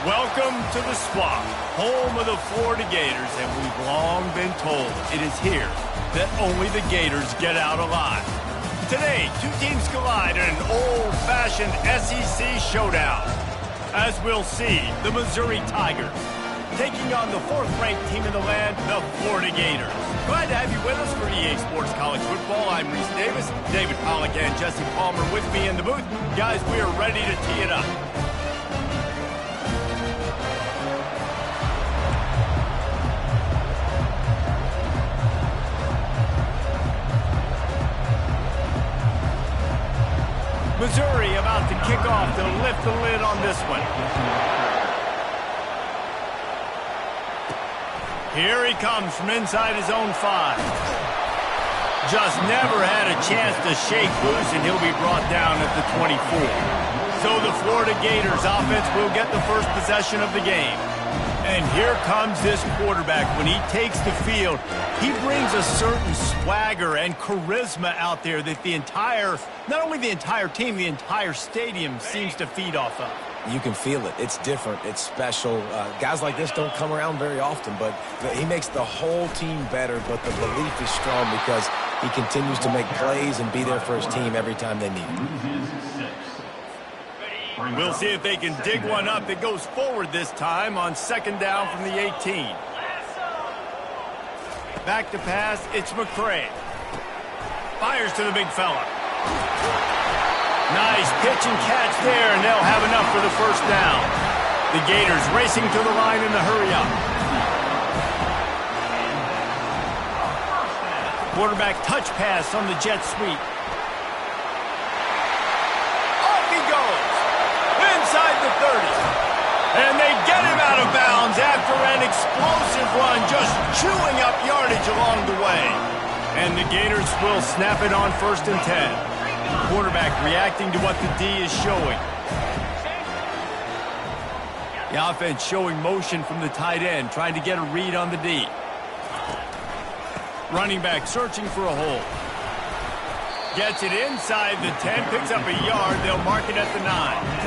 Welcome to the Swamp, home of the Florida Gators, and we've long been told it is here that only the Gators get out alive. Today, two teams collide in an old-fashioned SEC showdown. As we'll see, the Missouri Tigers taking on the fourth-ranked team in the land, the Florida Gators. Glad to have you with us for EA Sports College Football. I'm Reese Davis, David Pollack and Jesse Palmer with me in the booth. Guys, we are ready to tee it up. Missouri about to kick off to lift the lid on this one. Here he comes from inside his own 5. Just never had a chance to shake loose, and he'll be brought down at the 24. So the Florida Gators offense will get the first possession of the game. And here comes this quarterback. When he takes the field, he brings a certain swagger and charisma out there that not only the entire team, the entire stadium seems to feed off of. You can feel it. It's different. It's special. Guys like this don't come around very often, but he makes the whole team better, but the belief is strong because he continues to make plays and be there for his team every time they need him. We'll see if they can dig one up that goes forward this time on second down from the 18. Back to pass, it's McCray. Fires to the big fella. Nice pitch and catch there, and they'll have enough for the first down. The Gators racing to the line in the hurry-up. Quarterback touch pass on the jet sweep. Inside the 30. And they get him out of bounds after an explosive run, just chewing up yardage along the way. And the Gators will snap it on 1st and 10. Quarterback reacting to what the D is showing. The offense showing motion from the tight end, trying to get a read on the D. Running back searching for a hole. Gets it inside the 10, picks up a yard. They'll mark it at the 9.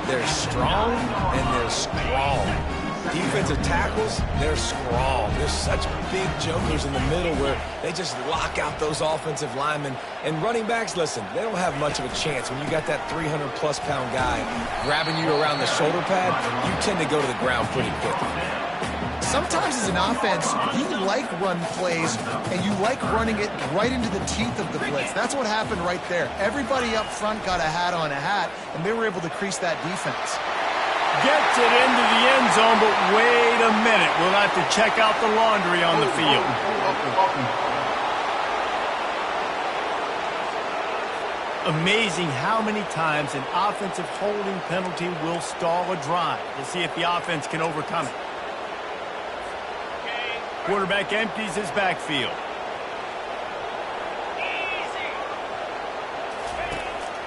They're strong and they're strong. Defensive tackles, they're strong. There's such big jokers in the middle where they just lock out those offensive linemen. And running backs, listen, they don't have much of a chance. When you got that 300-plus pound guy grabbing you around the shoulder pad, you tend to go to the ground pretty quickly. Sometimes as an offense, you like run plays, and you like running it right into the teeth of the blitz. That's what happened right there. Everybody up front got a hat on a hat, and they were able to crease that defense. Gets it into the end zone, but wait a minute. We'll have to check out the laundry on the field. Amazing how many times an offensive holding penalty will stall a drive. We'll see if the offense can overcome it. Quarterback empties his backfield.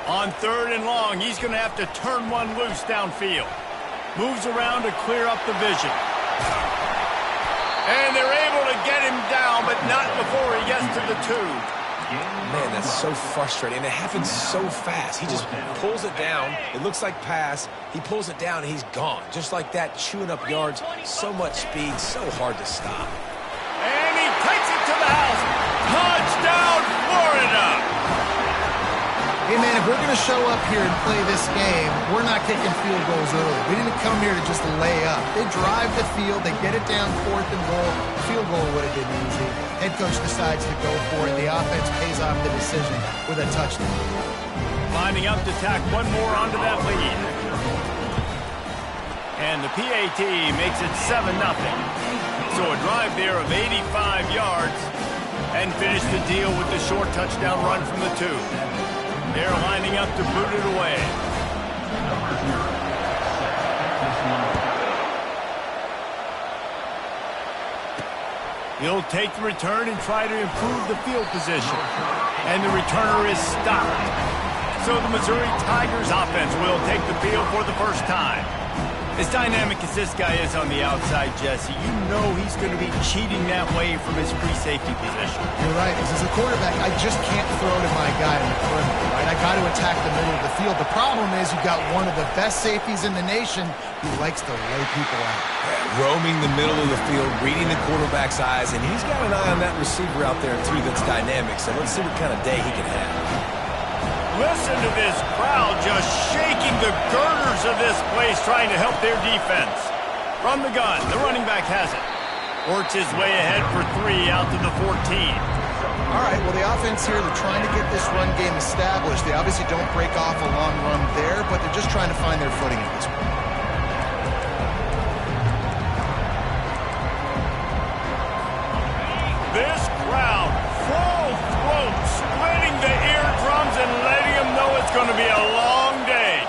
On 3rd and long, he's going to have to turn one loose downfield. Moves around to clear up the vision. And they're able to get him down, but not before he gets to the 2. Man, that's so frustrating. And it happens so fast. He just pulls it down. It looks like pass. He pulls it down, and he's gone. Just like that, chewing up yards. So much speed, so hard to stop. And he takes it to the house. Touchdown, Florida! Hey, man, if we're going to show up here and play this game, we're not kicking field goals early. We didn't come here to just lay up. They drive the field. They get it down 4th and goal. Field goal would have been easy. Head coach decides to go for it. The offense pays off the decision with a touchdown. Lining up to tack one more onto that lead. And the PAT makes it 7-0. So a drive there of 85 yards and finish the deal with the short touchdown run from the 2. They're lining up to boot it away. He'll take the return and try to improve the field position. And the returner is stopped. So the Missouri Tigers offense will take the field for the first time. As dynamic as this guy is on the outside, Jesse, you know he's going to be cheating that way from his free safety position. You're right, because as a quarterback, I just can't throw to my guy in the perimeter, right? I got to attack the middle of the field. The problem is you've got one of the best safeties in the nation who likes to lay people out. Yeah, roaming the middle of the field, reading the quarterback's eyes, and he's got an eye on that receiver out there, too, that's dynamic. So let's see what kind of day he can have. Listen to this crowd just shaking the girders of this place trying to help their defense. From the gun, the running back has it. Works his way ahead for 3 out to the 14. All right, well, the offense here, they're trying to get this run game established. They obviously don't break off a long run there, but they're just trying to find their footing at this point. This crowd, full throat, splitting the eardrums and letting them know it's going to be a long day.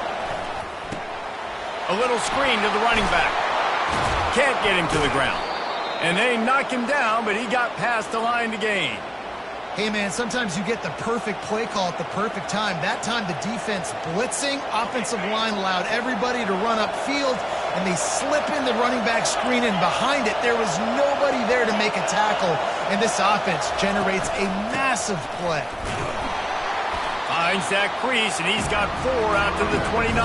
A little screen to the running back. Can't get him to the ground. And they knock him down, but he got past the line to gain. Hey, man, sometimes you get the perfect play call at the perfect time. That time, the defense blitzing, offensive line allowed everybody to run upfield, and they slip in the running back screen, and behind it, there was nobody there to make a tackle, and this offense generates a massive play. Finds that crease, and he's got 4 out to the 29.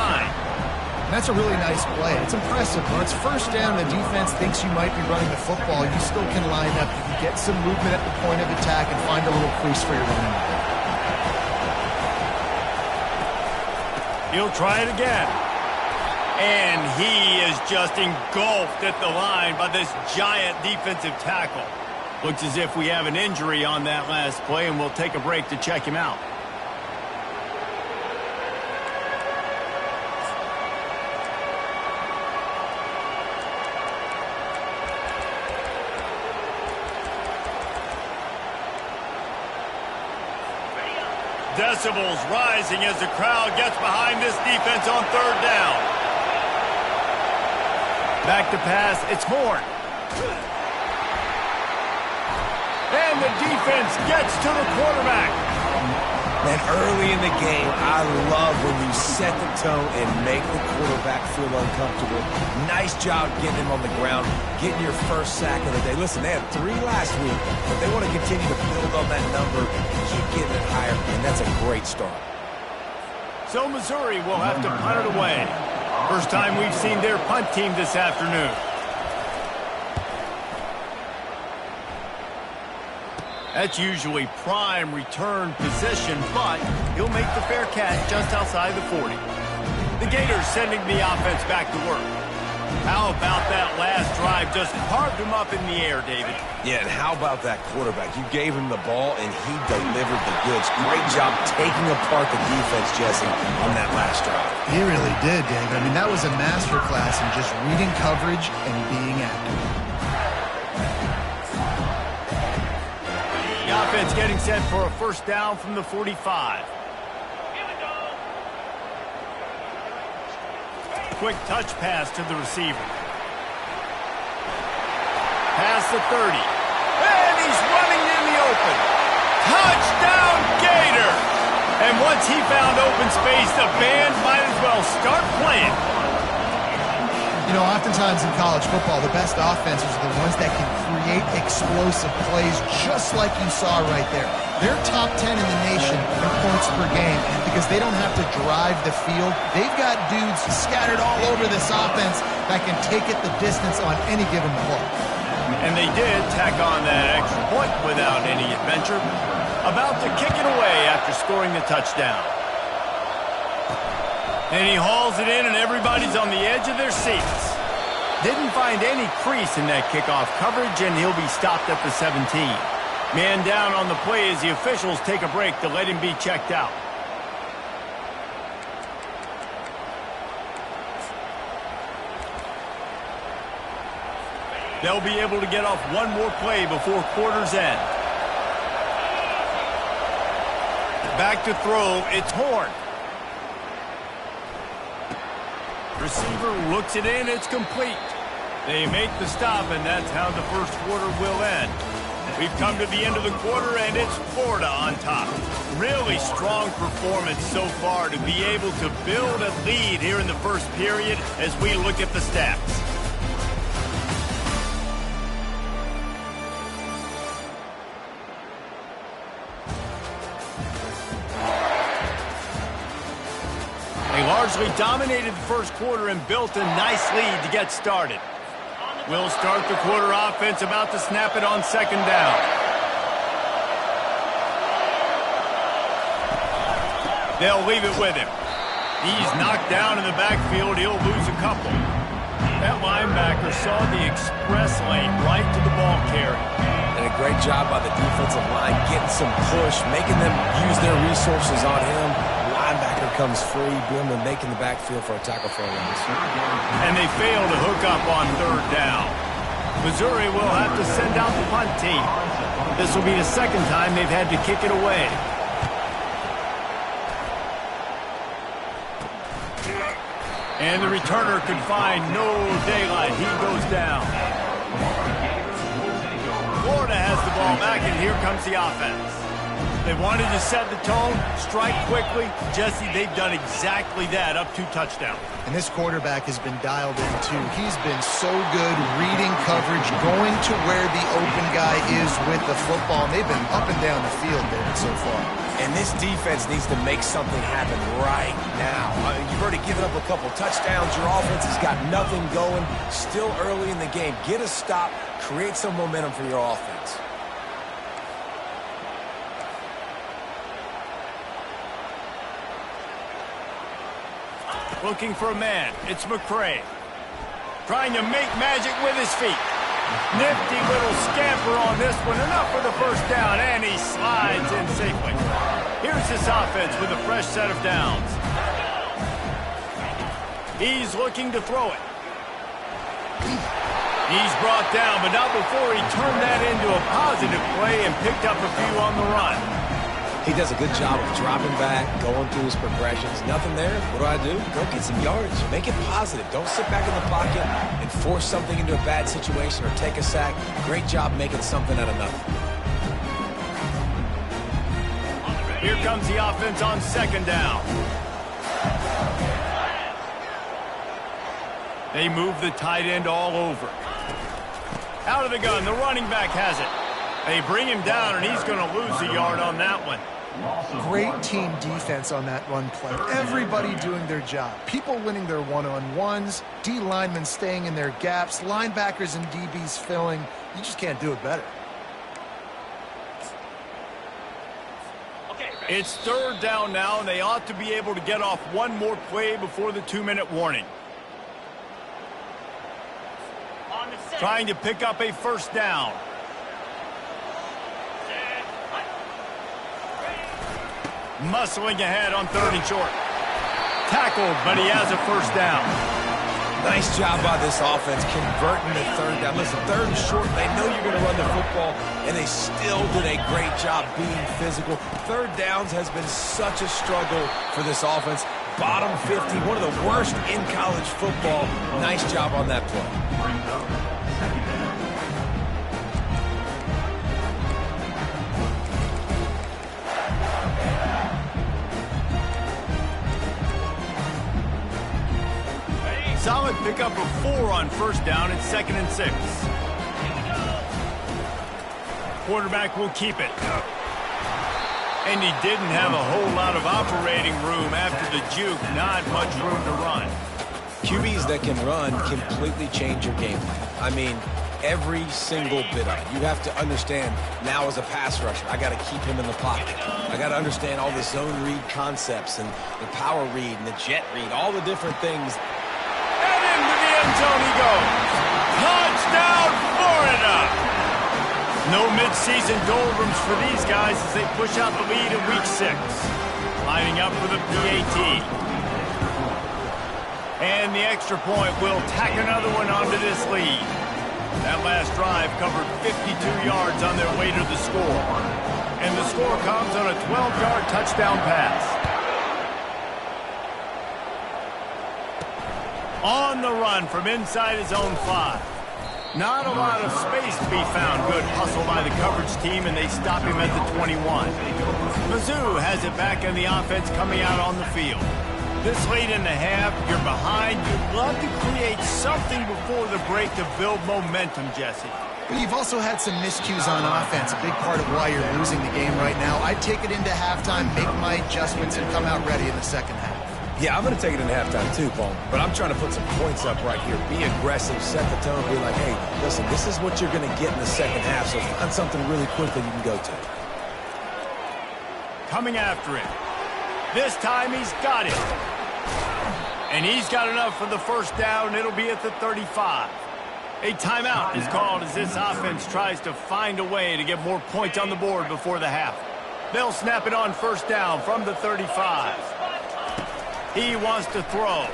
That's a really nice play. It's impressive. When it's first down, the defense thinks you might be running the football. You still can line up. You can get some movement at the point of attack and find a little crease for your running back. He'll try it again. And he is just engulfed at the line by this giant defensive tackle. Looks as if we have an injury on that last play, and we'll take a break to check him out. Decibels rising as the crowd gets behind this defense on 3rd down. Back to pass, it's Horn. And the defense gets to the quarterback. Man, early in the game, I love when you set the tone and make the quarterback feel uncomfortable. Nice job getting him on the ground, getting your first sack of the day. Listen, they had 3 last week, but they want to continue to build on that number, keep getting it higher, and that's a great start. So Missouri will have to punt it away. First time we've seen their punt team this afternoon. That's usually prime return position, but he'll make the fair catch just outside the 40. The Gators sending the offense back to work. How about that last drive? Just carved him up in the air, David. Yeah, and how about that quarterback? You gave him the ball, and he delivered the goods. Great job taking apart the defense, Jesse, on that last drive. He really did, David. I mean, that was a masterclass in just reading coverage and being active. The offense getting set for a first down from the 45. Quick touch pass to the receiver. Pass the 30. And he's running in the open. Touchdown, Gator! And once he found open space, the band might as well start playing. You know, oftentimes in college football, the best offenses are the ones that can create explosive plays just like you saw right there. They're top 10 in the nation in points per game because they don't have to drive the field. They've got dudes scattered all over this offense that can take it the distance on any given play. And they did tack on that extra point without any adventure. About to kick it away after scoring the touchdown. And he hauls it in, and everybody's on the edge of their seats. Didn't find any crease in that kickoff coverage, and he'll be stopped at the 17. Man down on the play as the officials take a break to let him be checked out. They'll be able to get off one more play before quarter's end. Back to throw, it's Horn. Receiver looks it in, it's complete. They make the stop, and that's how the first quarter will end. We've come to the end of the quarter, and it's Florida on top. Really strong performance so far to be able to build a lead here in the first period as we look at the stats. They largely dominated the first quarter and built a nice lead to get started. We'll start the quarter offense, about to snap it on second down. They'll leave it with him. He's knocked down in the backfield. He'll lose a couple. That linebacker saw the express lane right to the ball carrier. And a great job by the defensive line, getting some push, making them use their resources on him. Linebacker comes free, boom, and making the backfield for a tackle for a loss. And they fail to hook up on third down. Missouri will have to send out the punt team. This will be the second time they've had to kick it away. And the returner could find no daylight. He goes down. Florida has the ball back, and here comes the offense. They wanted to set the tone, strike quickly. Jesse, they've done exactly that, up 2 touchdowns. And this quarterback has been dialed in, too. He's been so good reading coverage, going to where the open guy is with the football. And they've been up and down the field, David, so far. And this defense needs to make something happen right now. You've already given up a couple touchdowns. Your offense has got nothing going. Still early in the game. Get a stop. Create some momentum for your offense. Looking for a man. It's McCray. Trying to make magic with his feet. Nifty little scamper on this one. Enough for the first down, and he slides in safely. Here's this offense with a fresh set of downs. He's looking to throw it. He's brought down, but not before he turned that into a positive play and picked up a few on the run. He does a good job of dropping back, going through his progressions. Nothing there. What do? Go get some yards. Make it positive. Don't sit back in the pocket and force something into a bad situation or take a sack. Great job making something out of nothing. Here comes the offense on second down. They move the tight end all over. Out of the gun, the running back has it. They bring him down, and he's going to lose a yard on that one. Great team defense on that run play. Everybody doing their job. People winning their one-on-ones, D linemen staying in their gaps, linebackers and DBs filling. You just can't do it better. It's third down now, and they ought to be able to get off one more play before the 2-minute warning. Trying to pick up a first down. Muscling ahead on third and short. Tackled, but he has a first down. Nice job by this offense converting the third down. Listen, third and short, they know you're going to run the football, and they still did a great job being physical. Third downs has been such a struggle for this offense. Bottom 50, one of the worst in college football. Nice job on that play. Solid pickup of 4 on first down at 2nd and 6. Quarterback will keep it. And he didn't have a whole lot of operating room after the juke. Not much room to run. QBs that can run completely change your game plan. I mean, every single bit of it. You have to understand, now as a pass rusher, I got to keep him in the pocket. I got to understand all the zone read concepts and the power read and the jet read, all the different things. End zone he goes. Touchdown, Florida! No midseason doldrums for these guys as they push out the lead in week 6. Lining up for the PAT. And the extra point will tack another one onto this lead. That last drive covered 52 yards on their way to the score. And the score comes on a 12-yard touchdown pass. On the run from inside his own 5. Not a lot of space to be found. Good hustle by the coverage team, and they stop him at the 21. Mizzou has it back in the offense coming out on the field. This late in the half, you're behind. You'd love to create something before the break to build momentum, Jesse. But you've also had some miscues on offense, a big part of why you're losing the game right now. I'd take it into halftime, make my adjustments, and come out ready in the second half. Yeah, I'm going to take it in halftime too, Paul. But I'm trying to put some points up right here. Be aggressive, set the tone, be like, hey, listen, this is what you're going to get in the second half, so find something really quick that you can go to. Coming after it. This time he's got it. And he's got enough for the first down. It'll be at the 35. A timeout is called as this offense tries to find a way to get more points on the board before the half. They'll snap it on first down from the 35. He wants to throw.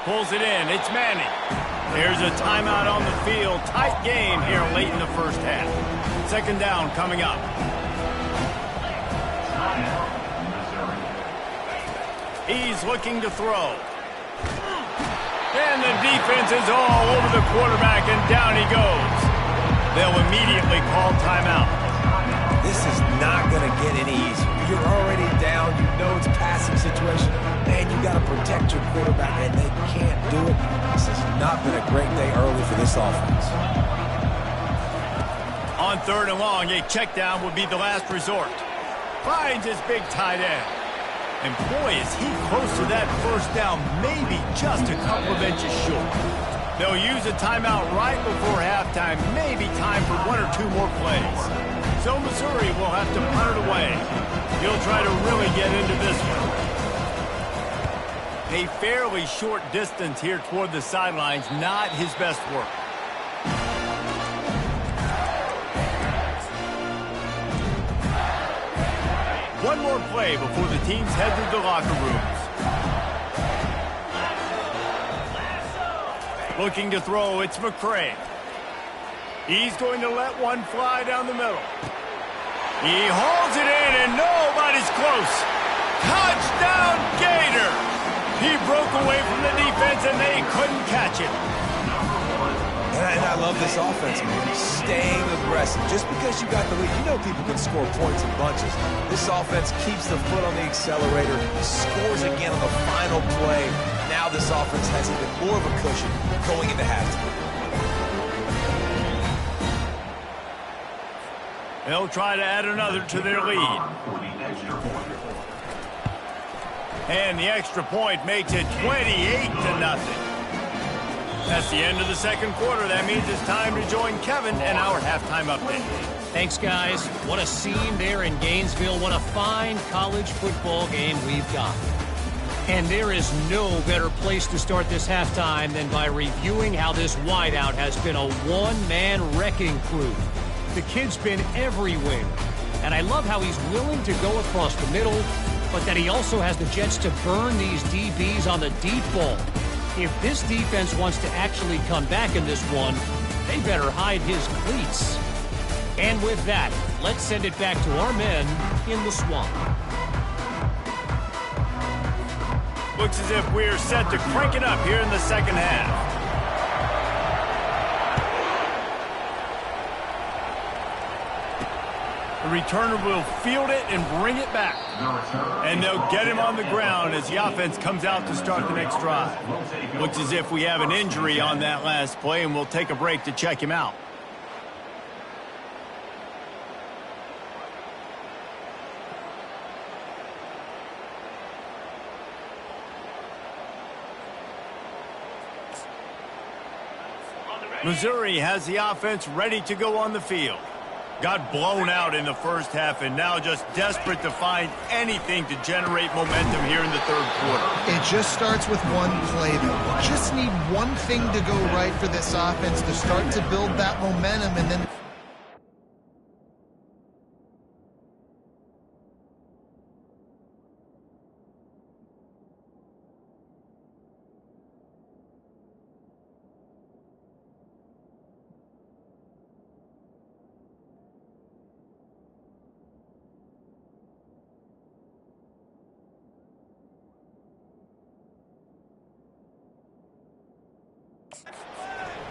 Pulls it in. It's Manning. There's a timeout on the field. Tight game here late in the first half. Second down coming up. He's looking to throw. And the defense is all over the quarterback, and down he goes. They'll immediately call timeout. This is not going to get any easier. You're already down. You know it's a passing situation. Man, you got to protect your quarterback, and they can't do it. This has not been a great day early for this offense. On third and long, a check down would be the last resort. Finds his big tight end. And boy, is he close to that first down, maybe just a couple of inches short. They'll use a timeout right before halftime, maybe time for one or two more plays. So Missouri will have to punt it away. He'll try to really get into this one. A fairly short distance here toward the sidelines, not his best work. One more play before the teams head to the locker rooms. Looking to throw, it's McCray. He's going to let one fly down the middle. He hauls it in, and nobody's close. Touchdown, Gator! He broke away from the defense, and they couldn't catch it. And I love this offense, man. Staying aggressive. Just because you got the lead, you know people can score points in bunches. This offense keeps the foot on the accelerator, scores again on the final play. Now this offense has even more of a cushion going into halftime. They'll try to add another to their lead. And the extra point makes it 28-0. That's the end of the second quarter. That means it's time to join Kevin and our halftime update. Thanks, guys. What a scene there in Gainesville. What a fine college football game we've got. And there is no better place to start this halftime than by reviewing how this wideout has been a one-man wrecking crew. The kid's been everywhere. And I love how he's willing to go across the middle, but that he also has the jets to burn these DBs on the deep ball. If this defense wants to actually come back in this one, they better hide his cleats. And with that, let's send it back to our men in the swamp. Looks as if we're set to crank it up here in the second half. The returner will field it and bring it back. And they'll get him on the ground as the offense comes out to start the next drive. Looks as if we have an injury on that last play, and we'll take a break to check him out. Missouri has the offense ready to go on the field. Got blown out in the first half and now just desperate to find anything to generate momentum here in the third quarter. It just starts with one play, though. You just need one thing to go right for this offense to start to build that momentum, and then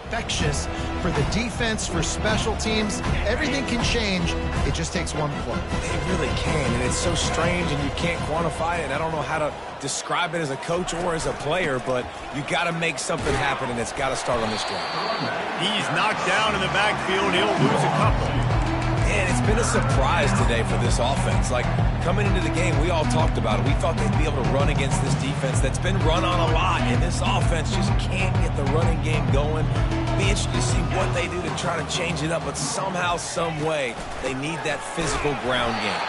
infectious for the defense, for special teams. Everything can change. It just takes one play. It really can, and it's so strange, and you can't quantify it. And I don't know how to describe it as a coach or as a player, but you got to make something happen, and it's got to start on this drive. He's knocked down in the backfield. He'll lose a couple. And it's been a surprise today for this offense. Like, coming into the game, we all talked about it. We thought they'd be able to run against this defense that's been run on a lot, and this offense just can't get the running game going. Be interested to see what they do to try to change it up, but somehow, some way, they need that physical ground game.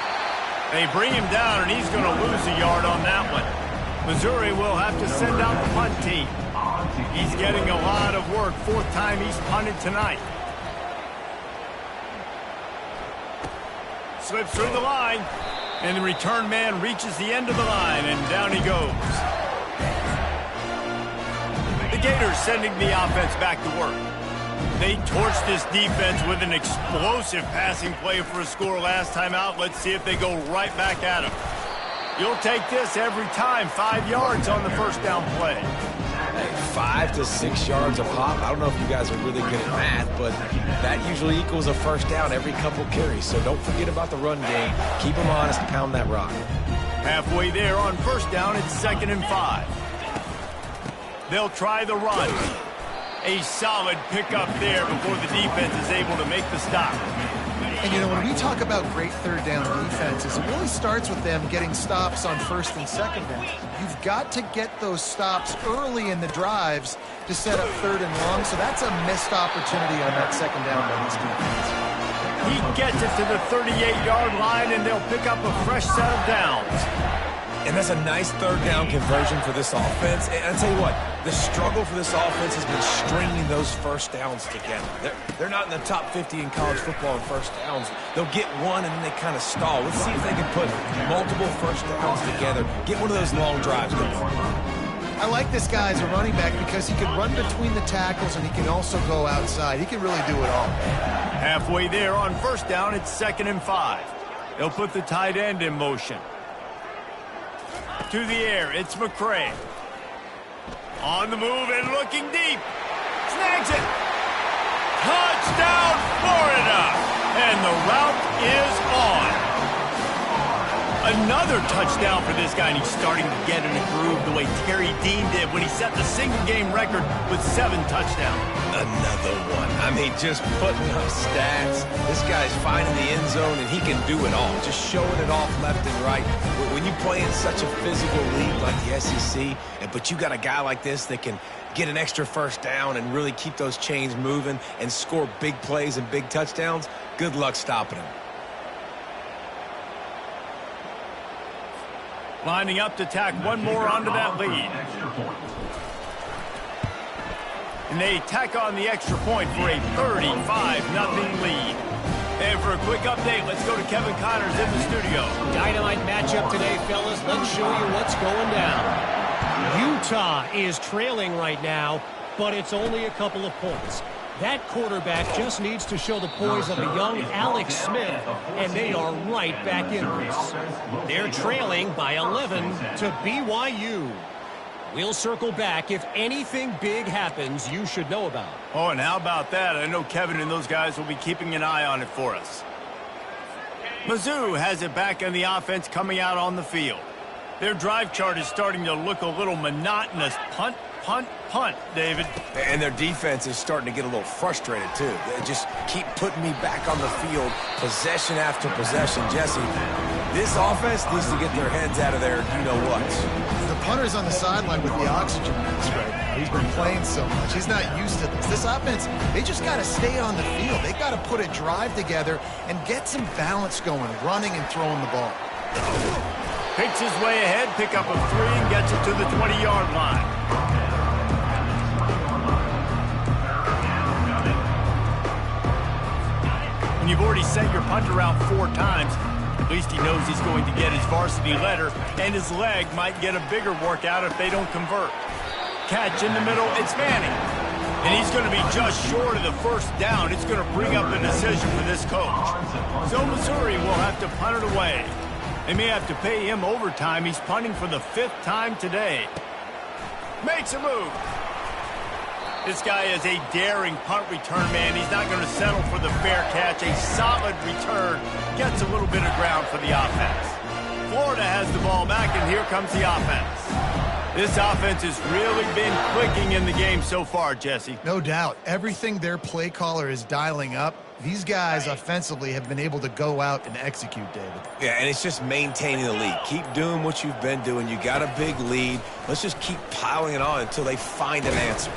They bring him down, and he's going to lose a yard on that one. Missouri will have to send out the punt team. He's getting a lot of work. Fourth time he's punted tonight. Slips through the line, and the return man reaches the end of the line, and down he goes. The Gators sending the offense back to work. They torched this defense with an explosive passing play for a score last time out. Let's see if they go right back at him. You'll take this every time. 5 yards on the first down play. 5 to 6 yards a pop. I don't know if you guys are really good at math, but that usually equals a first down every couple carries. So don't forget about the run game. Keep them honest, pound that rock. Halfway there on first down, it's 2nd and 5. They'll try the run. A solid pickup there before the defense is able to make the stop. And, you know, when we talk about great third down defenses, it really starts with them getting stops on first and second down. You've got to get those stops early in the drives to set up third and long, so that's a missed opportunity on that second down by this defense. He gets it to the 38-yard line, and they'll pick up a fresh set of downs. And that's a nice third down conversion for this offense. And I'll tell you what, the struggle for this offense has been stringing those first downs together. They're not in the top 50 in college football in first downs. They'll get one, and then they kind of stall. Let's see if they can put multiple first downs together. Get one of those long drives going. I like this guy as a running back because he can run between the tackles, and he can also go outside. He can really do it all. Halfway there on first down, it's 2nd and 5. They'll put the tight end in motion. To the air, it's McCray. On the move and looking deep. Snags it. Touchdown, Florida! And the route is on. Another touchdown for this guy, and he's starting to get in a groove the way Terry Dean did when he set the single-game record with 7 touchdowns. Another one. I mean, just putting up stats. This guy's finding the end zone, and he can do it all. Just showing it off left and right. When you play in such a physical league like the SEC, but you got a guy like this that can get an extra first down and really keep those chains moving and score big plays and big touchdowns, good luck stopping him. Lining up to tack one more onto that lead. And they tack on the extra point for a 35-0 lead. And for a quick update, let's go to Kevin Connors in the studio. Dynamite matchup today, fellas. Let's show you what's going down. Utah is trailing right now, but it's only a couple of points. That quarterback just needs to show the poise of a young Alex Smith, and they are right back in this. They're trailing by 11 to BYU. We'll circle back. If anything big happens, you should know about. Oh, and how about that? I know Kevin and those guys will be keeping an eye on it for us. Mizzou has it back on the offense coming out on the field. Their drive chart is starting to look a little monotonous. Punt, punt, punt, David. And their defense is starting to get a little frustrated, too. They just keep putting me back on the field, possession after possession. Jesse, this offense needs to get their heads out of there, you-know-what. The punter's on the sideline with the oxygen mask right now. He's been playing so much. He's not used to this. This offense, they just got to stay on the field. They got to put a drive together and get some balance going, running and throwing the ball. Picks his way ahead, pick up a 3, and gets it to the 20-yard line. When you've already sent your punter out 4 times, at least he knows he's going to get his varsity letter, and his leg might get a bigger workout if they don't convert. Catch in the middle, it's Manning. And he's going to be just short of the first down. It's going to bring up a decision for this coach. So Missouri will have to punt it away. They may have to pay him overtime. He's punting for the 5th time today. Makes a move. This guy is a daring punt return man. He's not going to settle for the fair catch. A solid return gets a little bit of ground for the offense. Florida has the ball back, and here comes the offense. This offense has really been clicking in the game so far, Jesse. No doubt. Everything their play caller is dialing up, these guys offensively have been able to go out and execute, David. Yeah, and it's just maintaining the lead. Keep doing what you've been doing. You got a big lead. Let's just keep piling it on until they find an answer.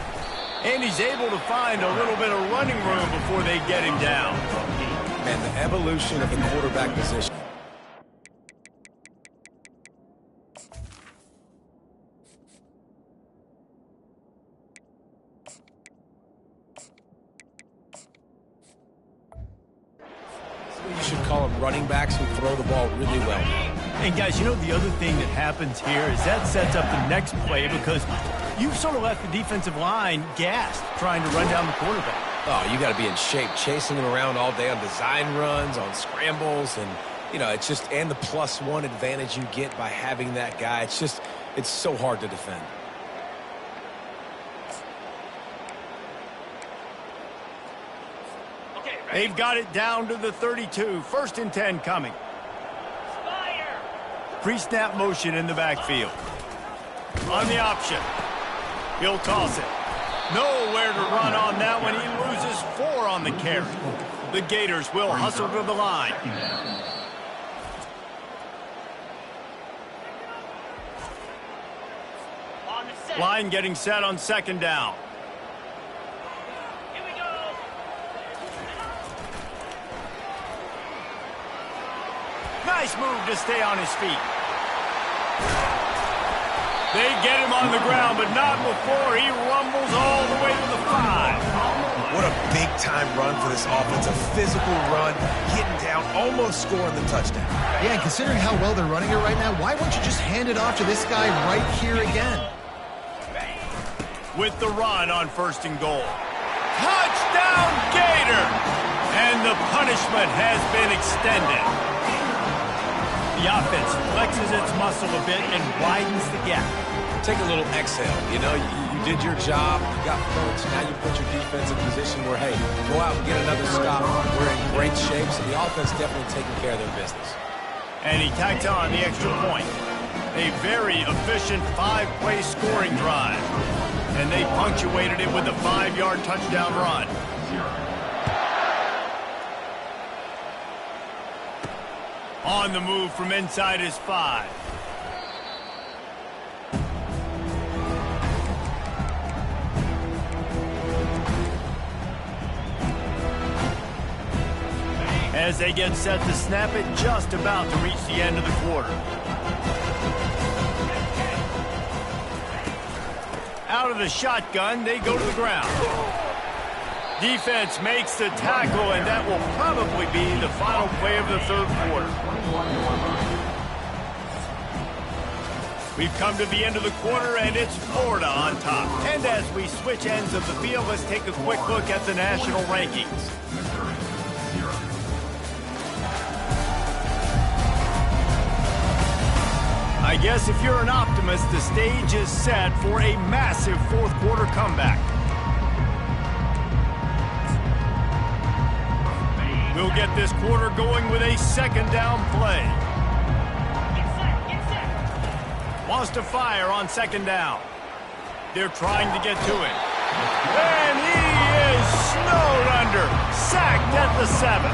And he's able to find a little bit of running room before they get him down. And the evolution of the quarterback position. You should call them running backs who throw the ball really well. And guys, you know the other thing that happens here is that sets up the next play because you've sort of left the defensive line gassed trying to run down the quarterback. Oh, you got to be in shape, chasing him around all day on design runs, on scrambles, and, you know, it's just, and the +1 advantage you get by having that guy. It's just, it's so hard to defend. They've got it down to the 32. 1st and 10 coming. Pre-snap motion in the backfield. On the option. He'll toss it. Nowhere to run on that one. He loses 4 on the carry. The Gators will hustle to the line. Line getting set on 2nd down. Nice move to stay on his feet. They get him on the ground, but not before he rumbles all the way to the 5. What a big-time run for this offense. A physical run, getting down, almost scoring the touchdown. Yeah, and considering how well they're running it right now, why won't you just hand it off to this guy right here again? With the run on 1st and goal. Touchdown, Gator! And the punishment has been extended. The offense flexes its muscle a bit and widens the gap. Take a little exhale. You know, you did your job. You got points. Now you put your defense in a position where, hey, go out and get another stop. We're in great shape, so the offense definitely taking care of their business. And he tacked on the extra point. A very efficient 5-play scoring drive. And they punctuated it with a 5-yard touchdown run. On the move from inside his 5. As they get set to snap it, just about to reach the end of the quarter. Out of the shotgun, they go to the ground. Defense makes the tackle, and that will probably be the final play of the 3rd quarter. We've come to the end of the quarter, and it's Florida on top. And as we switch ends of the field, let's take a quick look at the national rankings. I guess if you're an optimist, the stage is set for a massive 4th quarter comeback. We'll get this quarter going with a 2nd down play. Wants to fire on 2nd down. They're trying to get to him. And he is snowed under. Sacked at the 7.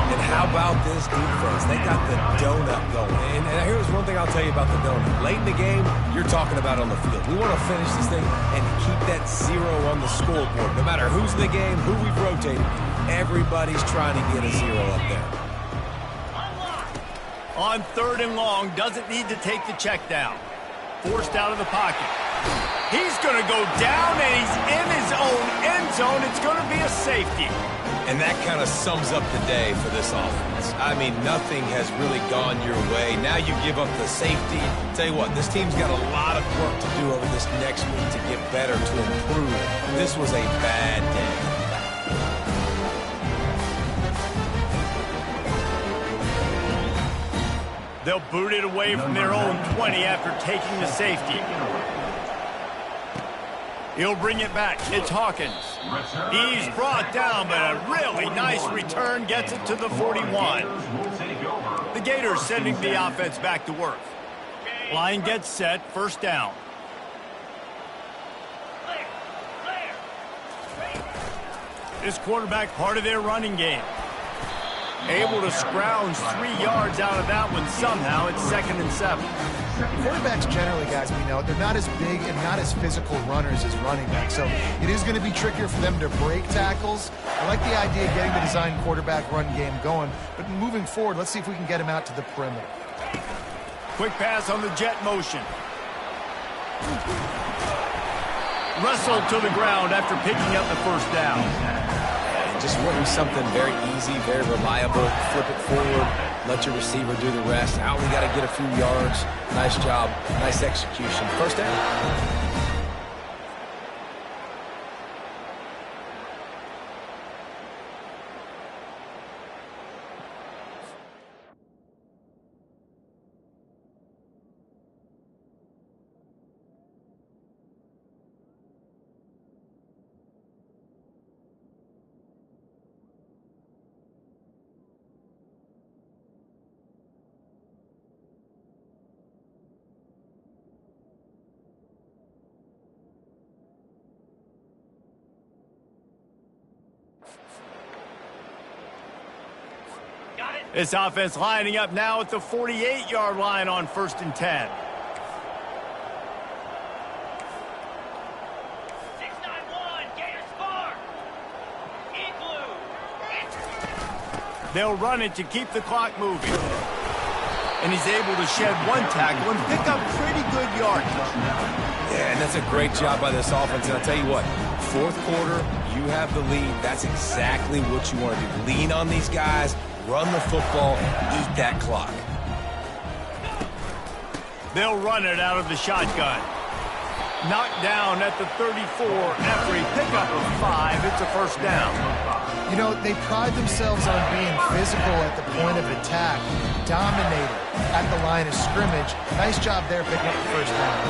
And how about this defense? They got the donut going. And here's one thing I'll tell you about the donut. Late in the game, you're talking about on the field. We want to finish this thing and keep that 0 on the scoreboard. No matter who's in the game, who we've rotated, everybody's trying to get a 0 up there. On 3rd and long, doesn't need to take the check down. Forced out of the pocket. He's going to go down, and he's in his own end zone. It's going to be a safety. And that kind of sums up the day for this offense. I mean, nothing has really gone your way. Now you give up the safety. Tell you what, this team's got a lot of work to do over this next week to get better, to improve. This was a bad day. They'll boot it away from their own 20 after taking the safety. He'll bring it back. It's Hawkins. He's brought down, but a really nice return gets it to the 41. The Gators sending the offense back to work. Line gets set, first down. This quarterback part of their running game. Able to scrounge 3 yards out of that one somehow. It's 2nd and 7. Quarterbacks generally, guys, we know, they're not as big and not as physical runners as running backs. So it is going to be trickier for them to break tackles. I like the idea of getting the design quarterback run game going. But moving forward, let's see if we can get him out to the perimeter. Quick pass on the jet motion. Wrestled to the ground after picking up the first down. Just wanting something very easy, very reliable. Flip it forward, let your receiver do the rest. I only got to get a few yards. Nice job, nice execution. First down. This offense lining up now at the 48-yard line on 1st and 10. 691, Gators far. Igloo. They'll run it to keep the clock moving. And he's able to shed 1 tackle and pick up pretty good yardage. Yeah, and that's a great job by this offense. And I'll tell you what, 4th quarter, you have the lead. That's exactly what you want to do. Lean on these guys. Run the football, eat that clock. They'll run it out of the shotgun. Knocked down at the 34 after a pickup of 5. It's a first down. You know, they pride themselves on being physical at the point of attack, dominated at the line of scrimmage. Nice job there picking up the first down.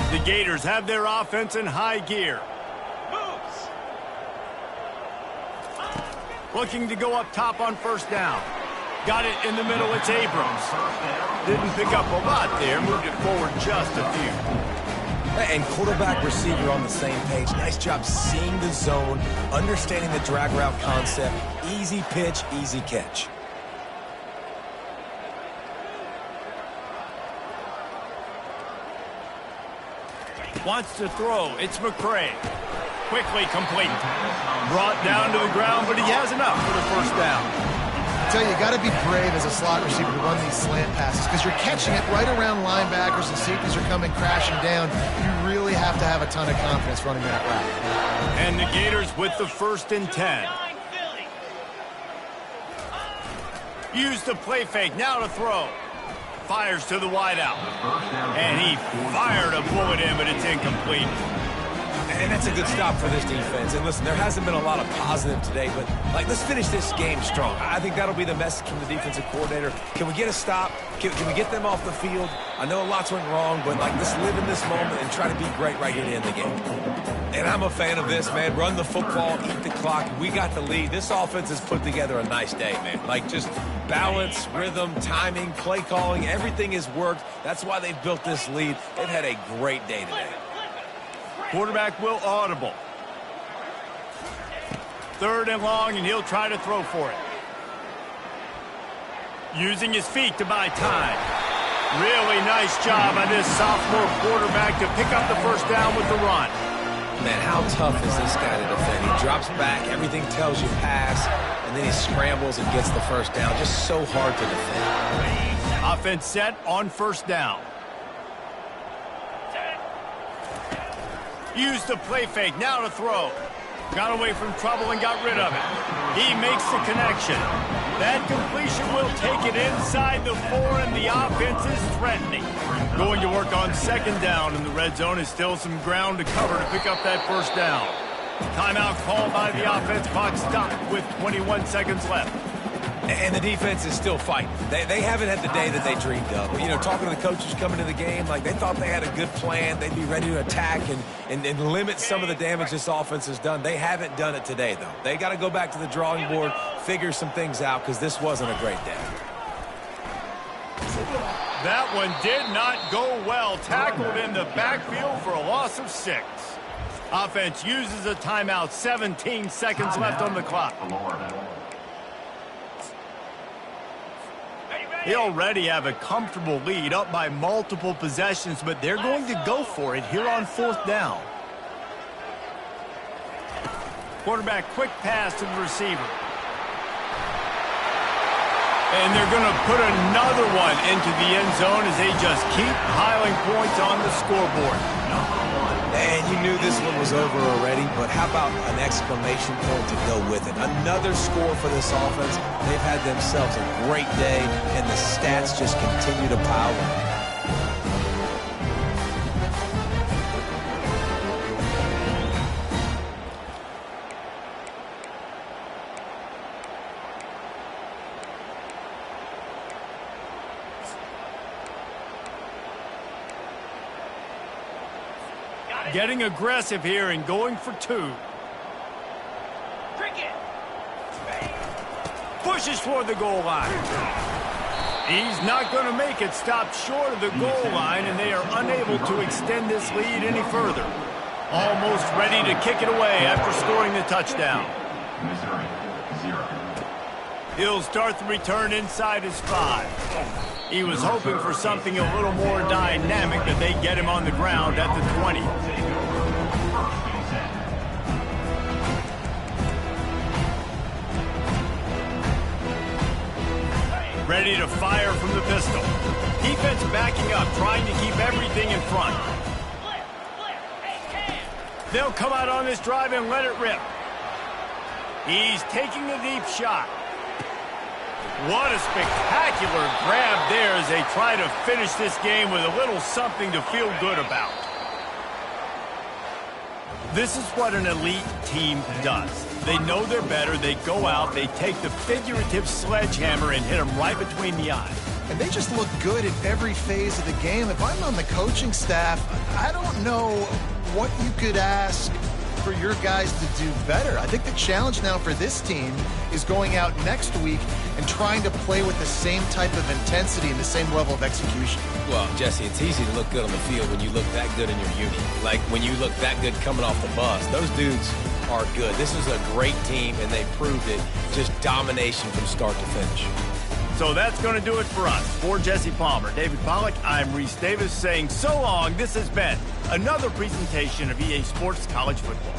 The Gators have their offense in high gear. Looking to go up top on first down. Got it in the middle, it's Abrams. Didn't pick up a lot there, moved it forward just a few. And quarterback receiver on the same page. Nice job seeing the zone, understanding the drag route concept. Easy pitch, easy catch. Wants to throw, it's McCray. Quickly complete. Brought down to the ground, but he has enough for the first down. I tell you, you got to be brave as a slot receiver to run these slant passes because you're catching it right around linebackers and safeties are coming crashing down. You really have to have a ton of confidence running that route. And the Gators with the 1st and 10. Use the play fake, now to throw. Fires to the wideout. And he fired a bullet in, but it's incomplete. And that's a good stop for this defense. And listen, there hasn't been a lot of positive today, but, let's finish this game strong. I think that'll be the message from the defensive coordinator. Can we get a stop? Can we get them off the field? I know lots went wrong, but, let's live in this moment and try to be great right here to end the game. And I'm a fan of this, man. Run the football, eat the clock. We got the lead. This offense has put together a nice day, man. Just balance, rhythm, timing, play calling, everything has worked. That's why they've built this lead. They've had a great day today. Quarterback will audible. 3rd and long, and he'll try to throw for it. Using his feet to buy time. Really nice job by this sophomore quarterback to pick up the first down with the run. Man, how tough is this guy to defend? He drops back, everything tells you pass, and then he scrambles and gets the first down. Just so hard to defend. Offense set on first down. Used the play fake, now to throw. Got away from trouble and got rid of it. He makes the connection. That completion will take it inside the 4, and the offense is threatening. Going to work on 2nd down, and the red zone is still some ground to cover to pick up that first down. Timeout called by the offense. Clock stopped with 21 seconds left. And the defense is still fighting. They haven't had the day that they dreamed of. But, you know, talking to the coaches coming to the game, like they thought they had a good plan. They'd be ready to attack and limit some of the damage this offense has done. They haven't done it today, though. They got to go back to the drawing board, figure some things out, because this wasn't a great day. That one did not go well. Tackled in the backfield for a loss of 6. Offense uses a timeout. 17 seconds left on the clock. They already have a comfortable lead, up by multiple possessions, but they're going to go for it here on 4th down. Quarterback quick pass to the receiver. And they're going to put another one into the end zone as they just keep piling points on the scoreboard. And you knew this one was over already, but how about an exclamation point to go with it? Another score for this offense. They've had themselves a great day, and the stats just continue to pile up. Getting aggressive here and going for 2. Cricket. Pushes toward the goal line. He's not going to make it. Stopped short of the goal line, and they are unable to extend this lead any further. Almost ready to kick it away after scoring the touchdown. He'll start the return inside his 5. He was hoping for something a little more dynamic, but they get him on the ground at the 20. Ready to fire from the pistol. Defense backing up, trying to keep everything in front. They'll come out on this drive and let it rip. He's taking the deep shot. What a spectacular grab there as they try to finish this game with a little something to feel good about. This is what an elite team does. They know they're better. They go out, they take the figurative sledgehammer and hit them right between the eyes. And they just look good in every phase of the game. If I'm on the coaching staff, I don't know what you could ask for your guys to do better. I think the challenge now for this team is going out next week and trying to play with the same type of intensity and the same level of execution. Well, Jesse, it's easy to look good on the field when you look that good in your uni. Like when you look that good coming off the bus. Those dudes are good. This is a great team, and they proved it. Just domination from start to finish. So that's going to do it for us. For Jesse Palmer, David Pollack, I'm Reese Davis saying so long. This has been another presentation of EA Sports College Football.